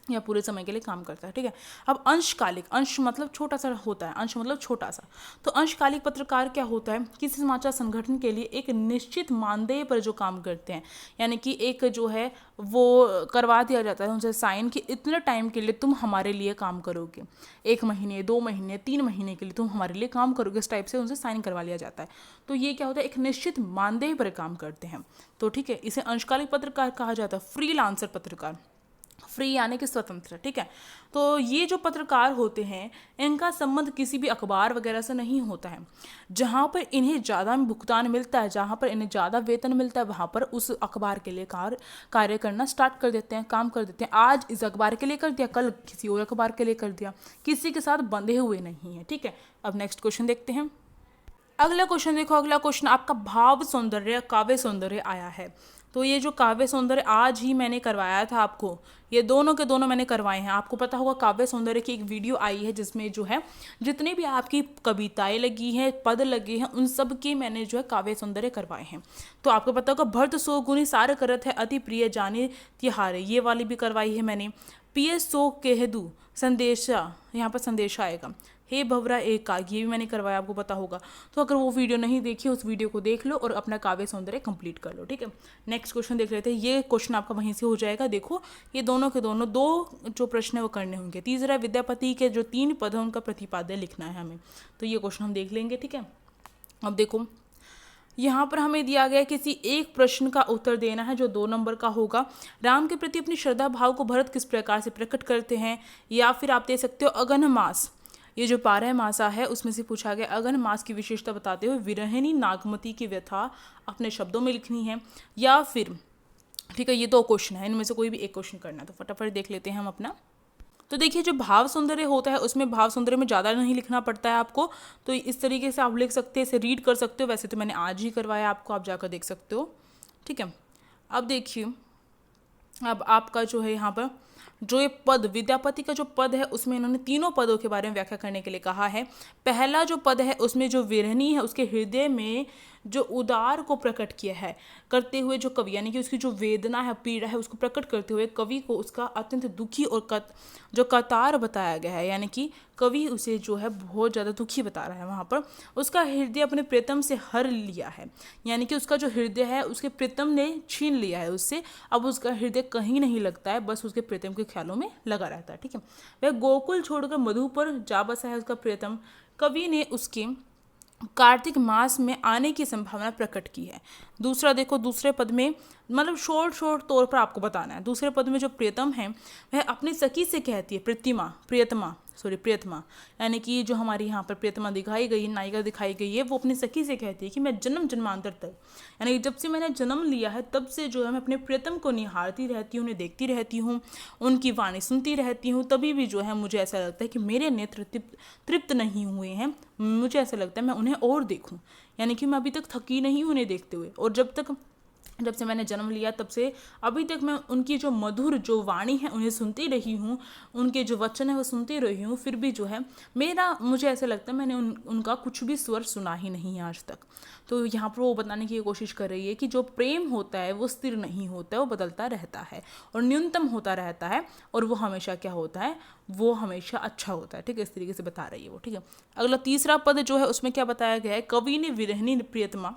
या पूरे समय के लिए काम करता है। ठीक है, अब अंशकालिक, अंश मतलब छोटा सा होता है, अंश मतलब छोटा सा। तो अंशकालिक पत्रकार क्या होता है? किसी समाचार संगठन के लिए एक निश्चित मानदेय पर जो काम करते हैं, यानी कि एक जो है वो करवा दिया जाता है उनसे साइन कि इतने टाइम के लिए तुम हमारे लिए काम करोगे, 1 महीने 2 महीने 3 महीने के लिए तुम हमारे लिए काम करोगे, इस टाइप से उनसे साइन करवा लिया जाता है। तो ये क्या होता है? एक निश्चित मानदेय पर काम करते हैं। तो ठीक है, इसे अंशकालिक पत्रकार कहा जाता है। फ्रीलांसर पत्रकार, फ्री यानी कि स्वतंत्र। ठीक है, तो ये जो पत्रकार होते हैं इनका संबंध किसी भी अखबार वगैरह से नहीं होता है। जहाँ पर इन्हें ज़्यादा भुगतान मिलता है, जहाँ पर इन्हें ज़्यादा वेतन मिलता है, वहाँ पर उस अखबार के लिए कार्य करना स्टार्ट कर देते हैं, काम कर देते हैं। आज इस अखबार के लिए कर दिया, कल किसी और अखबार के लिए कर दिया, किसी के साथ बंधे हुए नहीं है। ठीक है, अब नेक्स्ट क्वेश्चन देखते हैं। अगला क्वेश्चन देखो, अगला क्वेश्चन आपका भाव सौंदर्य, काव्य सौंदर्य आया है। तो ये जो काव्य सौंदर्य आज ही मैंने करवाया था आपको, ये दोनों के दोनों मैंने करवाए हैं। आपको पता होगा काव्य सौंदर्य की एक वीडियो आई है जिसमें जो है जितने भी आपकी कविताएं लगी हैं, पद लगे हैं, उन सब के मैंने जो है काव्य सौंदर्य करवाए हैं। तो आपको पता होगा भर्त सो गुनी सार करत है अति प्रिय जाने तिहारे, ये वाली भी करवाई है मैंने। पिय सो कह दू संदेशा, यहाँ पर संदेशा आएगा, हे भवरा एक काग, ये भी मैंने करवाया, आपको पता होगा। तो अगर वो वीडियो नहीं देखी उस वीडियो को देख लो और अपना काव्य सौंदर्य कंप्लीट कर लो। ठीक है, नेक्स्ट क्वेश्चन देख लेते हैं। ये क्वेश्चन आपका वहीं से हो जाएगा। देखो ये दोनों के दोनों 2 जो प्रश्न है वो करने होंगे। तीसरा विद्यापति के जो 3 पद हैं उनका प्रतिपाद्य लिखना है हमें, तो ये क्वेश्चन हम देख लेंगे। ठीक है, अब देखो यहाँ पर हमें दिया गया किसी एक प्रश्न का उत्तर देना है जो 2 नंबर का होगा। राम के प्रति अपनी श्रद्धा भाव को भरत किस प्रकार से प्रकट करते हैं, या फिर आप दे सकते हो अगन मास, ये जो 12 मासा है उसमें से पूछा गया अगन मास की विशेषता बताते हुए विरहिणी नागमती की व्यथा अपने शब्दों में लिखनी है, या फिर ठीक है ये 2 क्वेश्चन है, इनमें से कोई भी एक क्वेश्चन करना है। तो फटाफट देख लेते हैं हम अपना। तो देखिए जो भाव सौंदर्य होता है उसमें भाव सौंदर्य में ज़्यादा नहीं लिखना पड़ता है आपको, तो इस तरीके से आप लिख सकते हैं, इसे रीड कर सकते हो। वैसे तो मैंने आज ही करवाया आपको, आप जाकर देख सकते हो। ठीक है, अब देखिए अब आपका जो है यहाँ पर जो ये पद, विद्यापति का जो पद है उसमें इन्होंने 3 पदों के बारे में व्याख्या करने के लिए कहा है। पहला जो पद है उसमें जो विरहनी है उसके हृदय में जो उदार को प्रकट किया है करते हुए जो कवि, यानी कि उसकी जो वेदना है, पीड़ा है, उसको प्रकट करते हुए कवि को उसका अत्यंत दुखी और जो कतार बताया गया है, यानी कि कवि उसे जो है बहुत ज़्यादा दुखी बता रहा है। वहाँ पर उसका हृदय अपने प्रीतम से हर लिया है, यानी कि उसका जो हृदय है उसके प्रीतम ने छीन लिया है उससे, अब उसका हृदय कहीं नहीं लगता है, बस उसके प्रीतम के ख्यालों में लगा रहता है। ठीक है, वह गोकुल छोड़कर मधु पर जा बसा है उसका प्रीतम। कवि ने उसके कार्तिक मास में आने की संभावना प्रकट की है। दूसरा देखो, दूसरे पद में मतलब शॉर्ट तौर पर आपको बताना है। दूसरे पद में जो प्रियतम है वह अपनी सखी से कहती है, प्रियतमा, यानी कि जो हमारी यहाँ पर प्रियतमा दिखाई गई, नायिका दिखाई गई है, वो अपनी सखी से कहती है कि मैं जन्म जन्मांतर तक, यानी जब से मैंने जन्म लिया है तब से जो है मैं अपने प्रियतम को निहारती रहती हूँ, उन्हें देखती रहती हूँ, उनकी वाणी सुनती रहती हूँ, तभी भी जो है मुझे ऐसा लगता है कि मेरे नेत्र तृप्त नहीं हुए हैं, मुझे ऐसा लगता है मैं उन्हें और देखूँ, यानी कि मैं अभी तक थकी नहीं हूँ उन्हें देखते हुए। और जब से मैंने जन्म लिया तब से अभी तक मैं उनकी जो मधुर जो वाणी है उन्हें सुनती रही हूँ, उनके जो वचन है वो सुनती रही हूँ, फिर भी जो है मुझे ऐसा लगता है मैंने उनका कुछ भी स्वर सुना ही नहीं आज तक। तो यहाँ पर वो बताने की कोशिश कर रही है कि जो प्रेम होता है वो स्थिर नहीं होता है, वो बदलता रहता है और न्यूनतम होता रहता है, और वो हमेशा क्या होता है, वो हमेशा अच्छा होता है। ठीक है, इस तरीके से बता रही है वो। ठीक है, अगला तीसरा पद जो है उसमें क्या बताया गया है, कवि ने विरहिणी प्रियतमा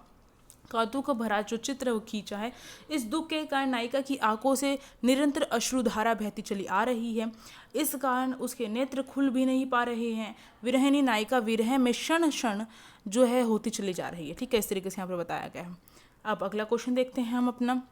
कौतुक भरा जो चित्र वो खींचा है। इस दुख के कारण नायिका की आंखों से निरंतर अश्रुधारा बहती चली आ रही है। इस कारण उसके नेत्र खुल भी नहीं पा रहे हैं। विरहिणी नायिका विरह में क्षण क्षण जो है होती चली जा रही है। ठीक है, इस तरीके से यहाँ पर बताया गया है। अब अगला क्वेश्चन देखते हैं हम अपना।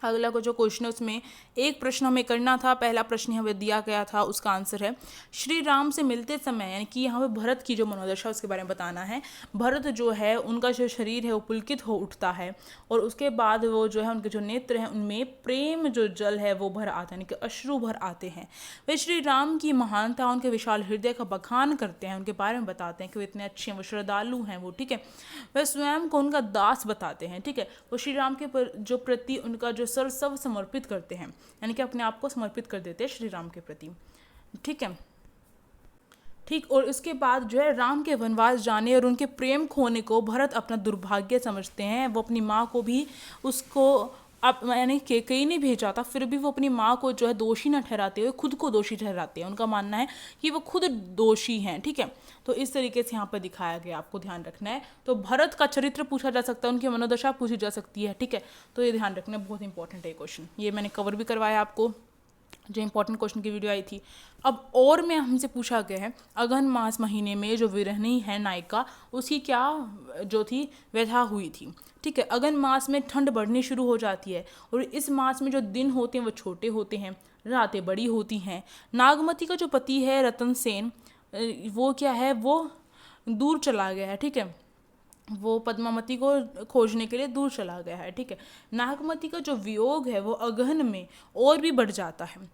अगला को जो क्वेश्चन है उसमें एक प्रश्न हमें करना था। पहला प्रश्न हमें दिया गया था, उसका आंसर है श्री राम से मिलते समय, यानी कि यहाँ पे भरत की जो मनोदशा उसके बारे में बताना है। भरत जो है उनका जो शरीर है वो पुलकित हो उठता है और उसके बाद वो जो है उनके जो नेत्र हैं उनमें प्रेम जो जल है वो भर आता है, यानी कि अश्रु भर आते हैं। वे श्री राम की महानता, उनके विशाल हृदय का बखान करते हैं, उनके बारे में बताते हैं कि वो इतने अच्छे हैं, वो श्रद्धालु हैं वो। ठीक है, वह स्वयं को उनका दास बताते हैं। ठीक है, वो श्री राम के जो प्रति उनका जो सर्वस्व समर्पित करते हैं, यानी कि अपने आप को समर्पित कर देते हैं श्री राम के प्रति। ठीक है, ठीक। और उसके बाद जो है राम के वनवास जाने और उनके प्रेम खोने को भरत अपना दुर्भाग्य समझते हैं। वो अपनी माँ को भी उसको अब यानी कहीं नहीं भेजा था, फिर भी वो अपनी माँ को जो है दोषी न ठहराते हुए खुद को दोषी ठहराते हैं। उनका मानना है कि वो खुद दोषी हैं। ठीक है, तो इस तरीके से यहाँ पर दिखाया गया, आपको ध्यान रखना है। तो भरत का चरित्र पूछा जा सकता है, उनकी मनोदशा पूछी जा सकती है। ठीक है, तो ये ध्यान रखना, बहुत इंपॉर्टेंट है क्वेश्चन। ये मैंने कवर भी करवाया आपको, जो इंपॉर्टेंट क्वेश्चन की वीडियो आई थी। अब और में हमसे पूछा गया है अगहन मास महीने में जो विरहिणी है नायिका, उसकी क्या जो थी व्यथा हुई थी। ठीक है, अगहन मास में ठंड बढ़नी शुरू हो जाती है और इस मास में जो दिन होते हैं वो छोटे होते हैं, रातें बड़ी होती हैं। नागमती का जो पति है रतन सेन, वो क्या है, वो दूर चला गया है। ठीक है, वो पद्मावती को खोजने के लिए दूर चला गया है। ठीक है, नागमती का जो वियोग है वो अगहन में और भी बढ़ जाता है।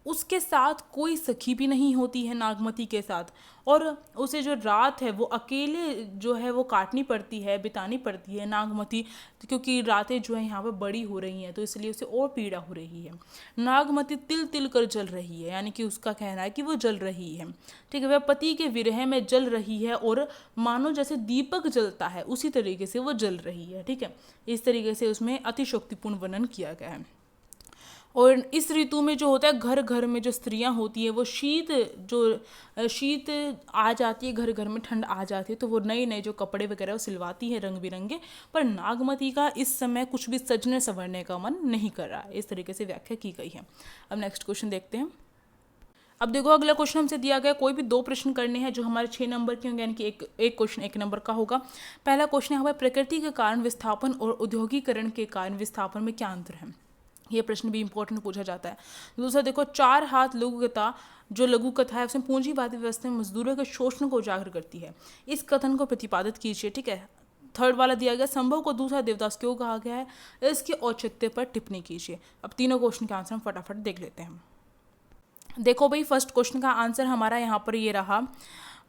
उसके साथ कोई सखी भी नहीं होती है नागमती के साथ, और उसे जो रात है वो अकेले जो है वो काटनी पड़ती है, बितानी पड़ती है नागमती, क्योंकि रातें जो है यहाँ पर बड़ी हो रही हैं, तो इसलिए उसे और पीड़ा हो रही है। नागमती तिल तिल कर जल रही है, यानी कि उसका कहना है कि वो जल रही है। ठीक है, वह पति के विरह में जल रही है और मानो जैसे दीपक जलता है उसी तरीके से वो जल रही है। ठीक है, इस तरीके से उसमें अतिशोक्तिपूर्ण वर्णन किया गया है। और इस ऋतु में जो होता है घर घर में जो स्त्रियां होती है वो शीत आ जाती है, घर घर में ठंड आ जाती है, तो वो नए नए जो कपड़े वगैरह वो सिलवाती है रंग बिरंगे। पर नागमती का इस समय कुछ भी सजने संवरने का मन नहीं कर रहा है। इस तरीके से व्याख्या की गई है। अब नेक्स्ट क्वेश्चन देखते हैं। अब देखो, अगला क्वेश्चन हमसे दिया गया, कोई भी 2 प्रश्न करने हैं जो हमारे 6 नंबर के होंगे, यानी कि एक क्वेश्चन 1 नंबर का होगा। पहला क्वेश्चन है हमारे प्रकृति के कारण विस्थापन और औद्योगिकरण के कारण विस्थापन में क्या अंतर है। ये प्रश्न भी इंपॉर्टेंट पूछा जाता है। दूसरा देखो, 4 हाथ लघु कथा, जो लघु कथा है उसमें पूंजीवादी व्यवस्था में मजदूरों के शोषण को उजागर करती है। इस कथन को प्रतिपादित कीजिए। ठीक है, थर्ड वाला दिया गया, संभव को दूसरा देवदास क्यों कहा गया है, इसके औचित्य पर टिप्पणी कीजिए। अब तीनों क्वेश्चन के आंसर हम फटाफट देख लेते हैं। देखो भाई, फर्स्ट क्वेश्चन का आंसर हमारा यहाँ पर ये रहा,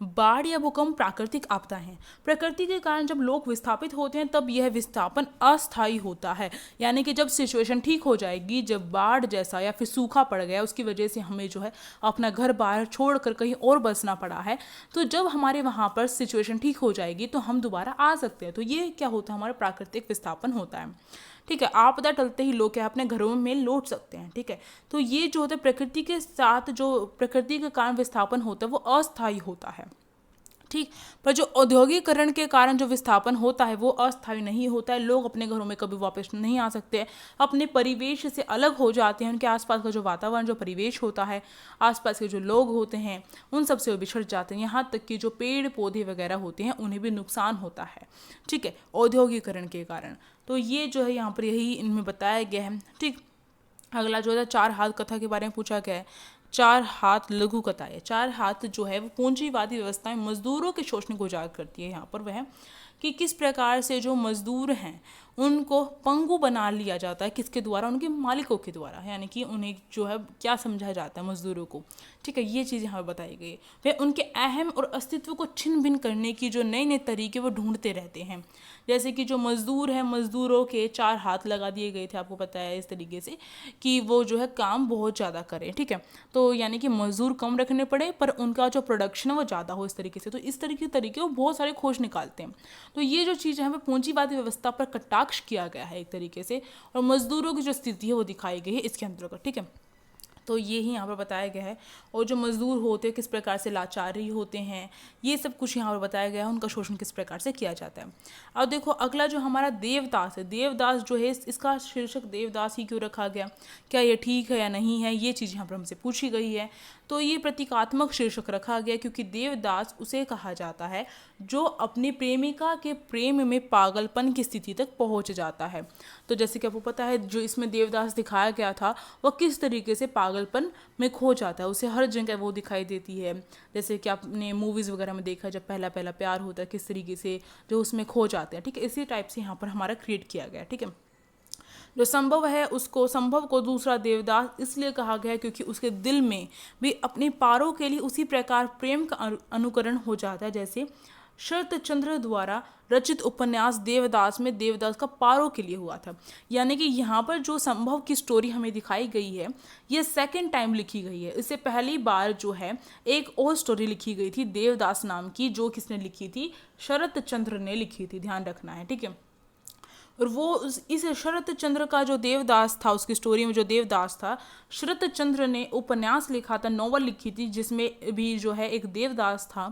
बाढ़ या भूकंप प्राकृतिक आपदा हैं। प्रकृति के कारण जब लोग विस्थापित होते हैं तब यह विस्थापन अस्थायी होता है, यानी कि जब सिचुएशन ठीक हो जाएगी, जब बाढ़ जैसा या फिर सूखा पड़ गया उसकी वजह से हमें जो है अपना घर बाहर छोड़कर कहीं और बसना पड़ा है, तो जब हमारे वहाँ पर सिचुएशन ठीक हो जाएगी तो हम दोबारा आ सकते हैं। तो ये क्या होता है, हमारा प्राकृतिक विस्थापन होता है। ठीक है, आपदा टलते ही लोग क्या अपने घरों में लौट सकते हैं। ठीक है, तो ये जो होता है प्रकृति के साथ, जो प्रकृति के कारण विस्थापन होता है वो अस्थायी होता है। ठीक, पर जो औद्योगिकरण के कारण जो विस्थापन होता है वो अस्थायी नहीं होता है। लोग अपने घरों में कभी वापस नहीं आ सकते, अपने परिवेश से अलग हो जाते हैं। उनके आसपास का जो वातावरण, जो परिवेश होता है, आसपास के जो लोग होते हैं उन सब से वो बिछड़ जाते हैं। यहाँ तक कि जो पेड़ पौधे वगैरह होते हैं उन्हें भी नुकसान होता है। ठीक है, औद्योगिकरण के कारण। तो ये जो है यहाँ पर यही इनमें बताया गया है। ठीक, अगला जो है 4 हाथ कथा के बारे में पूछा गया है। 4 हाथ लघु कथा है। 4 हाथ जो है वो पूंजीवादी व्यवस्था में मजदूरों के शोषण को उजागर करती है। यहाँ पर वह कि किस प्रकार से जो मजदूर हैं उनको पंगु बना लिया जाता है, किसके द्वारा, उनके मालिकों के द्वारा, यानी कि उन्हें जो है क्या समझा जाता है मजदूरों को। ठीक है, ये चीज़ यहाँ बताई गई है। वे उनके अहम और अस्तित्व को छिन्न भिन्न करने की जो नए नए तरीके वो ढूंढते रहते हैं। जैसे कि जो मजदूर हैं, मजदूरों के 4 हाथ लगा दिए गए थे, आपको पता है, इस तरीके से कि वो जो है काम बहुत ज़्यादा करें। ठीक है, तो यानी कि मजदूर कम रखने पड़े पर उनका जो प्रोडक्शन है वो ज़्यादा हो, इस तरीके से। तो इस तरीके के तरीके वो बहुत सारे खोज निकालते हैं। तो ये जो चीज़ है वो पूंजीवादी व्यवस्था पर कटाक्ष किया गया है एक तरीके से, और मजदूरों की जो स्थिति है वो दिखाई गई है इसके अंतर्गत। ठीक है, तो ये ही यहाँ पर बताया गया है। और जो मजदूर होते हैं किस प्रकार से लाचारी होते हैं, ये सब कुछ यहाँ पर बताया गया है, उनका शोषण किस प्रकार से किया जाता है। अब देखो अगला जो हमारा देवदास है, देवदास जो है इसका शीर्षक देवदास ही क्यों रखा गया, क्या ये ठीक है या नहीं है, ये चीज़ यहाँ पर हमसे पूछी गई है। तो ये प्रतीकात्मक शीर्षक रखा गया क्योंकि देवदास उसे कहा जाता है जो अपनी प्रेमिका के प्रेम में पागलपन की स्थिति तक पहुंच जाता है। तो जैसे कि आपको पता है जो इसमें देवदास दिखाया गया था वह किस तरीके से पागलपन में खो जाता है, उसे हर जगह वो दिखाई देती है। जैसे कि आपने मूवीज़ वगैरह में देखा जब पहला पहला प्यार होता है किस तरीके से जो उसमें खो जाते हैं, ठीक है। इसी टाइप से यहाँ पर हमारा क्रिएट किया गया, ठीक है। जो संभव है उसको संभव को दूसरा देवदास इसलिए कहा गया क्योंकि उसके दिल में भी अपने पारों के लिए उसी प्रकार प्रेम का अनुकरण हो जाता है जैसे शरत चंद्र द्वारा रचित उपन्यास देवदास में देवदास का पारों के लिए हुआ था। यानी कि यहाँ पर जो संभव की स्टोरी हमें दिखाई गई है ये सेकंड टाइम लिखी गई है। इससे पहली बार जो है एक और स्टोरी लिखी गई थी देवदास नाम की, जो किसने लिखी थी, शरत चंद्र ने लिखी थी, ध्यान रखना है, ठीक है। और वो इस शरत चंद्र का जो देवदास था, उसकी स्टोरी में जो देवदास था, शरत चंद्र ने उपन्यास लिखा था, नॉवल लिखी थी, जिसमें भी जो है एक देवदास था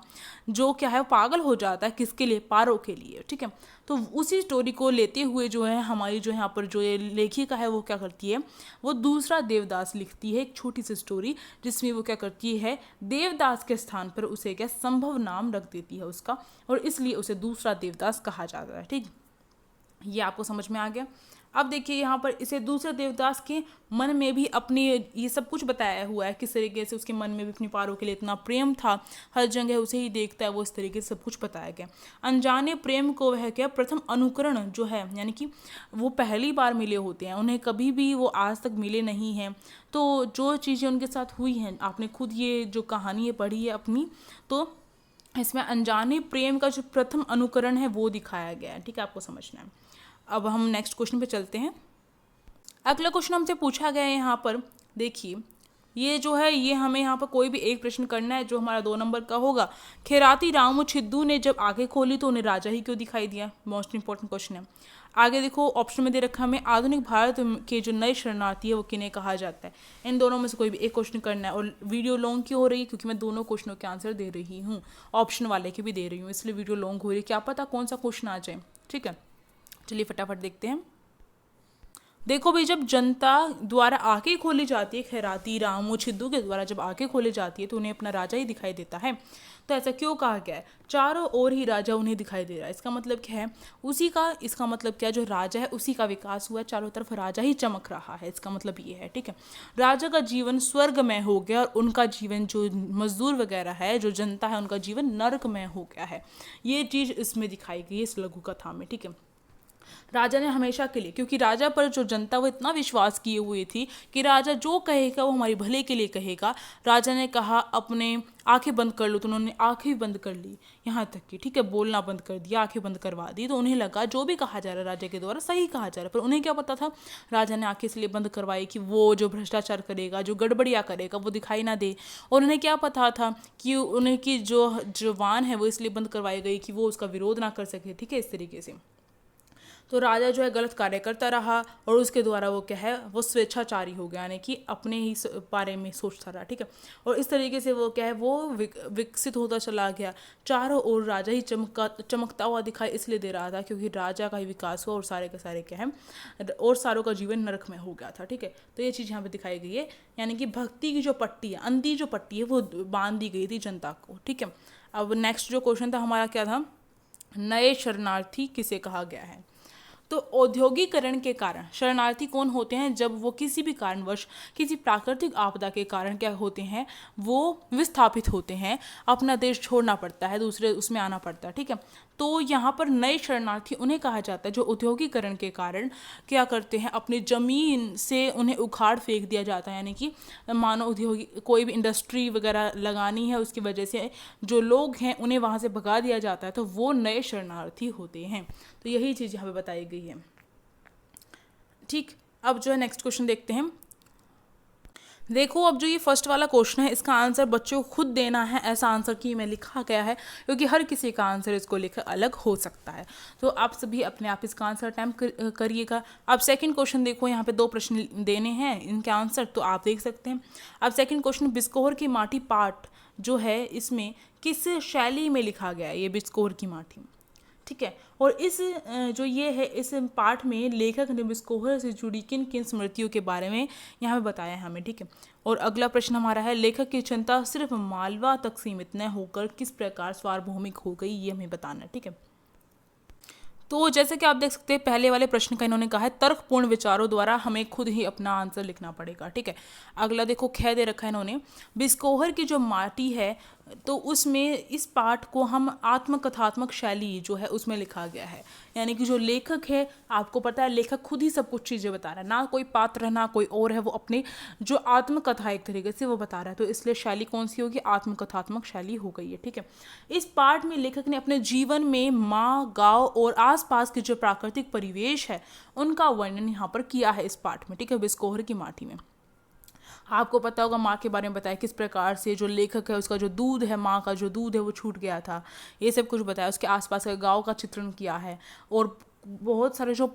जो क्या है पागल हो जाता है, किसके लिए, पारो के लिए, ठीक है। तो उसी स्टोरी को लेते हुए जो है हमारी जो यहाँ पर जो ये लेखिका है वो क्या करती है, वो दूसरा देवदास लिखती है, एक छोटी सी स्टोरी जिसमें वो क्या करती है देवदास के स्थान पर उसे क्या संभव नाम रख देती है उसका, और इसलिए उसे दूसरा देवदास कहा जाता है, ठीक। ये आपको समझ में आ गया। अब देखिए यहाँ पर इसे दूसरे देवदास के मन में भी अपनी ये सब कुछ बताया हुआ है, किस तरीके से उसके मन में भी अपनी पारों के लिए इतना प्रेम था, हर जगह उसे ही देखता है, वो इस तरीके से सब कुछ बताया गया। अनजाने प्रेम को वह क्या प्रथम अनुकरण जो है, यानी कि वो पहली बार मिले होते हैं, उन्हें कभी भी वो आज तक मिले नहीं हैं। तो जो चीज़ें उनके साथ हुई हैं, आपने खुद ये जो कहानी है पढ़ी है अपनी, तो इसमें अनजाने प्रेम का जो प्रथम अनुकरण है वो दिखाया गया है, ठीक है, आपको समझना है। अब हम नेक्स्ट क्वेश्चन पे चलते हैं। अगला क्वेश्चन हमसे पूछा गया है यहाँ पर, देखिए ये जो है ये हमें यहाँ पर कोई भी एक प्रश्न करना है जो हमारा 2 नंबर का होगा। खैराती रामू छिद्दू ने जब आंखें खोली तो उन्हें राजा ही क्यों दिखाई दिया, मोस्ट इंपॉर्टेंट क्वेश्चन है। आगे देखो ऑप्शन में दे रखा हमें आधुनिक भारत के जो नए शरणार्थी है वो किन्हें कहा जाता है। इन दोनों में से कोई भी एक क्वेश्चन करना है। और वीडियो लॉन्ग क्यों हो रही है, क्योंकि मैं दोनों क्वेश्चनों के आंसर दे रही हूँ, ऑप्शन वाले के भी दे रही हूँ, इसलिए वीडियो लॉन्ग हो रही है, क्या पता कौन सा क्वेश्चन आ जाए, ठीक है। चलिए फटाफट देखते हैं। देखो भाई, जब जनता द्वारा आंखें खोली जाती है, खैराती रामू छिद्दू के द्वारा जब आंखें खोली जाती है तो उन्हें अपना राजा ही दिखाई देता है। तो ऐसा क्यों कहा गया है, चारों ओर ही राजा उन्हें दिखाई दे रहा है, इसका मतलब क्या है, उसी का, इसका मतलब क्या, जो राजा है उसी का विकास हुआ है, चारों तरफ राजा ही चमक रहा है, इसका मतलब ये है, ठीक है। राजा का जीवन स्वर्गमय हो गया और उनका जीवन जो मजदूर वगैरह है, जो जनता है, उनका जीवन नरकमय हो गया है। ये चीज़ इसमें दिखाई गई है इस लघु कथा में, ठीक है। राजा ने हमेशा के लिए, क्योंकि राजा पर जो जनता वो इतना विश्वास किए हुए थी कि राजा जो कहेगा वो हमारे भले के लिए कहेगा, राजा ने कहा अपने आंखें बंद कर लो, तो उन्होंने आंखें भी बंद कर ली, यहाँ तक कि, ठीक है, बोलना बंद कर दिया, आंखें बंद करवा दी। तो उन्हें लगा जो भी कहा जा रहा है राजा के द्वारा सही कहा जा रहा है, पर उन्हें क्या पता था, राजा ने आंखें इसलिए बंद करवाई कि वो जो भ्रष्टाचार करेगा, जो गड़बड़ियाँ करेगा वो दिखाई ना दे। और उन्हें क्या पता था कि उन्हें की जो जवान है वो इसलिए बंद करवाई गई कि वो उसका विरोध ना कर सके, ठीक है, इस तरीके से। तो राजा जो है गलत कार्य करता रहा और उसके द्वारा वो क्या है, वो स्वेच्छाचारी हो गया, यानी कि अपने ही बारे में सोचता रहा, ठीक है। और इस तरीके से वो क्या है, वो विकसित होता चला गया, चारों ओर राजा ही चमकता हुआ दिखाई इसलिए दे रहा था क्योंकि राजा का ही विकास हुआ और सारे के सारे क्या है, और सारों का जीवन नरक में हो गया था, ठीक है। तो ये चीज़ यहाँ पे दिखाई गई है, यानी कि भक्ति की जो पट्टी है, अंधी जो पट्टी है वो बांध दी गई थी जनता को, ठीक है। अब नेक्स्ट जो क्वेश्चन था हमारा क्या था, नए शरणार्थी किसे कहा गया है। तो औद्योगिकरण के कारण शरणार्थी कौन होते हैं, जब वो किसी भी कारणवश किसी प्राकृतिक आपदा के कारण क्या होते हैं, वो विस्थापित होते हैं, अपना देश छोड़ना पड़ता है, दूसरे उसमें आना पड़ता है, ठीक है। तो यहाँ पर नए शरणार्थी उन्हें कहा जाता है जो औद्योगिकरण के कारण क्या करते हैं, अपनी ज़मीन से उन्हें उखाड़ फेंक दिया जाता है, यानी कि मानो उद्योगिक कोई भी इंडस्ट्री वगैरह लगानी है, उसकी वजह से जो लोग हैं उन्हें वहाँ से भगा दिया जाता है, तो वो नए शरणार्थी होते हैं। तो यही चीज़ यहाँ पे बताई गई है, ठीक। अब जो है नेक्स्ट क्वेश्चन देखते हैं। देखो अब जो ये फर्स्ट वाला क्वेश्चन है इसका आंसर बच्चों को खुद देना है, ऐसा आंसर की में लिखा गया है, क्योंकि हर किसी का आंसर इसको लेकर अलग हो सकता है। तो आप सभी अपने आप इसका आंसर अटैम्प्ट करिएगा। अब सेकंड क्वेश्चन देखो, यहाँ पे 2 प्रश्न देने हैं, इनके आंसर तो आप देख सकते हैं। अब सेकंड क्वेश्चन, बिस्कोर की माटी पाठ जो है इसमें किस शैली में लिखा गया है, ये बिस्कोर की माटी, ठीक है। और इस जो ये है इस पाठ में लेखक ने बिस्कोर से जुड़ी किन किन स्मृतियों के बारे में यहाँ पे बताया है हमें, ठीक है। और अगला प्रश्न हमारा है, लेखक की चिंता सिर्फ मालवा तक सीमित न होकर किस प्रकार सार्वभौमिक हो गई, ये हमें बताना है, ठीक है। तो जैसे कि आप देख सकते हैं पहले वाले प्रश्न का इन्होंने कहा है तर्कपूर्ण विचारों द्वारा हमें खुद ही अपना आंसर लिखना पड़ेगा, ठीक है। अगला देखो ख दे रखा है इन्होंने, बिस्कोहर की जो माटी है तो उसमें इस पाठ को हम आत्मकथात्मक शैली जो है उसमें लिखा गया है, यानी कि जो लेखक है आपको पता है लेखक खुद ही सब कुछ चीज़ें बता रहा है, ना कोई पात्र है ना कोई और है, वो अपनी जो आत्मकथा एक तरीके से वो बता रहा है, तो इसलिए शैली कौन सी होगी, आत्मकथात्मक शैली हो गई है, ठीक है। इस पाठ में लेखक ने अपने जीवन में माँ, गाँव और आसपास के जो प्राकृतिक परिवेश है उनका वर्णन यहाँ पर किया है इस पाठ में, ठीक है, बिस्कोहर की माटी में। आपको पता होगा माँ के बारे में बताया किस प्रकार से जो लेखक है उसका जो दूध है, माँ का जो दूध है वो छूट गया था, ये सब कुछ बताया। उसके आसपास के गांव का चित्रण किया है और बहुत सारे जो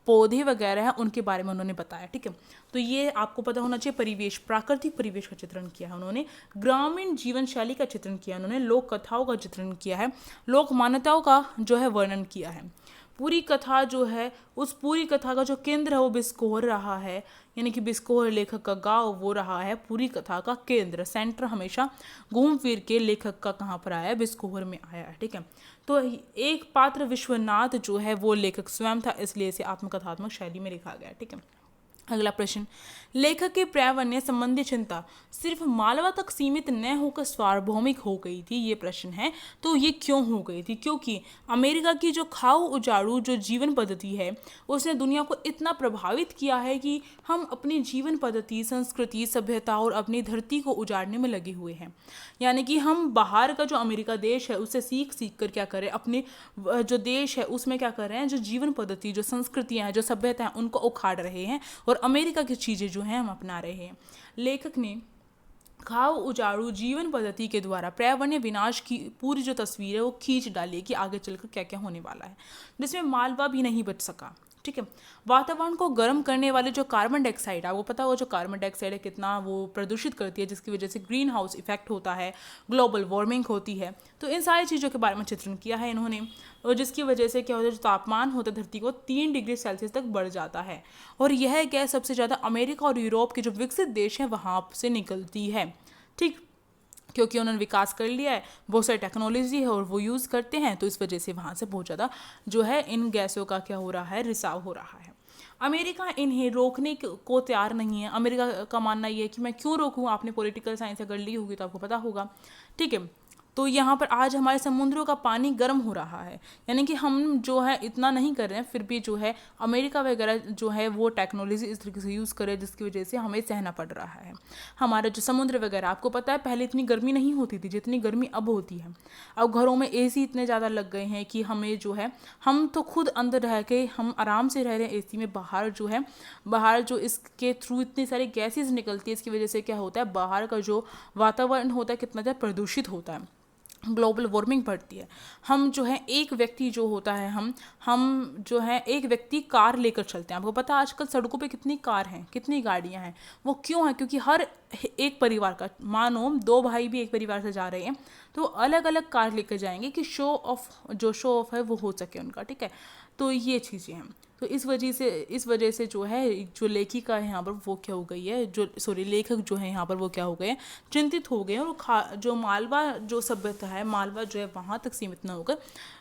पौधे वगैरह हैं उनके बारे में उन्होंने बताया, ठीक है। तो ये आपको पता होना चाहिए, परिवेश, प्राकृतिक परिवेश का चित्रण किया है उन्होंने, ग्रामीण जीवन शैली का चित्रण किया है उन्होंने, लोक कथाओं का चित्रण किया है, लोक मान्यताओं का जो है वर्णन किया है। पूरी कथा जो है उस पूरी कथा का जो केंद्र है वो बिस्कोहर रहा है, यानी कि बिस्कोहर लेखक का गाँव वो रहा है पूरी कथा का केंद्र, सेंटर हमेशा घूम फिर के लेखक का कहाँ पर आया है, बिस्कोहर में आया है, ठीक है। तो एक पात्र विश्वनाथ जो है वो लेखक स्वयं था, इसलिए इसे आत्मकथात्मक शैली में लिखा गया, ठीक है। अगला प्रश्न, लेखक के पर्यावरण संबंधी चिंता सिर्फ मालवा तक सीमित न होकर सार्वभौमिक हो गई थी, ये प्रश्न है। तो ये क्यों हो गई थी, क्योंकि अमेरिका की जो खाओ उजाड़ू जो जीवन पद्धति है उसने दुनिया को इतना प्रभावित किया है कि हम अपनी जीवन पद्धति, संस्कृति, सभ्यता और अपनी धरती को उजाड़ने में लगे हुए हैं। यानी कि हम बाहर का जो अमेरिका देश है उससे सीख कर क्या करें, अपने जो देश है उसमें क्या कर रहे हैं, जो जीवन पद्धति, जो संस्कृतियाँ हैं, जो सभ्यता है उनको उखाड़ रहे हैं और अमेरिका की चीज़ें जो हैं हम अपना रहे हैं। लेखक ने खाओ उजाड़ू जीवन पद्धति के द्वारा पर्यावरणीय विनाश की पूरी जो तस्वीर है वो खींच डाली है कि आगे चलकर क्या क्या होने वाला है, जिसमें मालवा भी नहीं बच सका, ठीक है। वातावरण को गर्म करने वाले जो कार्बन डाइऑक्साइड, आपको पता होगा जो कार्बन डाइऑक्साइड है कितना वो प्रदूषित करती है, जिसकी वजह से ग्रीन हाउस इफेक्ट होता है, ग्लोबल वार्मिंग होती है। तो इन सारी चीज़ों के बारे में चित्रण किया है इन्होंने, और जिसकी वजह से क्या होता है, जो तापमान होता है धरती को 3 डिग्री सेल्सियस तक बढ़ जाता है, और यह गैस सबसे ज़्यादा अमेरिका और यूरोप के जो विकसित देश हैं वहाँ से निकलती है, ठीक, क्योंकि उन्होंने विकास कर लिया है, बहुत सारी टेक्नोलॉजी है और वो यूज़ करते हैं, तो इस वजह से वहाँ से बहुत ज़्यादा जो है इन गैसों का क्या हो रहा है, रिसाव हो रहा है। अमेरिका इन्हें रोकने को तैयार नहीं है। अमेरिका का मानना ये है कि मैं क्यों रोकूं, आपने पॉलिटिकल साइंस अगर ली होगी तो आपको पता होगा, ठीक है। तो यहाँ पर आज हमारे समुद्रों का पानी गर्म हो रहा है, यानी कि हम जो है इतना नहीं कर रहे हैं, फिर भी जो है अमेरिका वगैरह जो है वो टेक्नोलॉजी इस तरीके से यूज़ करे जिसकी वजह से हमें सहना पड़ रहा है। हमारा जो समुद्र वगैरह, आपको पता है पहले इतनी गर्मी नहीं होती थी जितनी गर्मी अब होती है। अब घरों में एसी इतने ज़्यादा लग गए हैं कि हमें जो है, हम तो खुद अंदर रह के हम आराम से रह रहे हैं एसी में, बाहर जो है, बाहर जो इसके थ्रू इतनी सारी गैसेज निकलती है, इसकी वजह से क्या होता है, बाहर का जो वातावरण होता है कितना ज़्यादा प्रदूषित होता है, ग्लोबल वार्मिंग बढ़ती है। हम जो है एक व्यक्ति जो होता है, हम जो है एक व्यक्ति कार लेकर चलते हैं, आपको पता है आजकल सड़कों पे कितनी कार हैं, कितनी गाड़ियां हैं, वो क्यों है, क्योंकि हर एक परिवार का, मानो 2 भाई भी एक परिवार से जा रहे हैं तो अलग अलग कार लेकर जाएंगे कि शो ऑफ है वो हो सके उनका, ठीक है। तो ये चीज़ें हैं, तो इस वजह से जो है जो लेखिका है यहाँ पर वो क्या हो गई है, लेखक जो है यहाँ पर वो क्या हो गए, चिंतित हो गए, और जो मालवा जो सभ्यता है, मालवा जो है वहाँ तक सीमित न होकर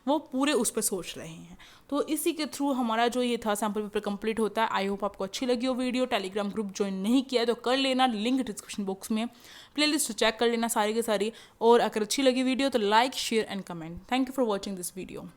वो पूरे उस पर सोच रहे हैं। तो इसी के थ्रू हमारा जो ये था सैम्पल पेपर कंप्लीट होता है। आई होप आपको अच्छी लगी हो वीडियो। टेलीग्राम ग्रुप ज्वाइन नहीं किया है तो कर लेना, लिंक डिस्क्रिप्शन बॉक्स में, प्लेलिस्ट चेक कर लेना सारी की सारी, और अगर अच्छी लगी वीडियो तो like, share and comment. Thank you for watching this video.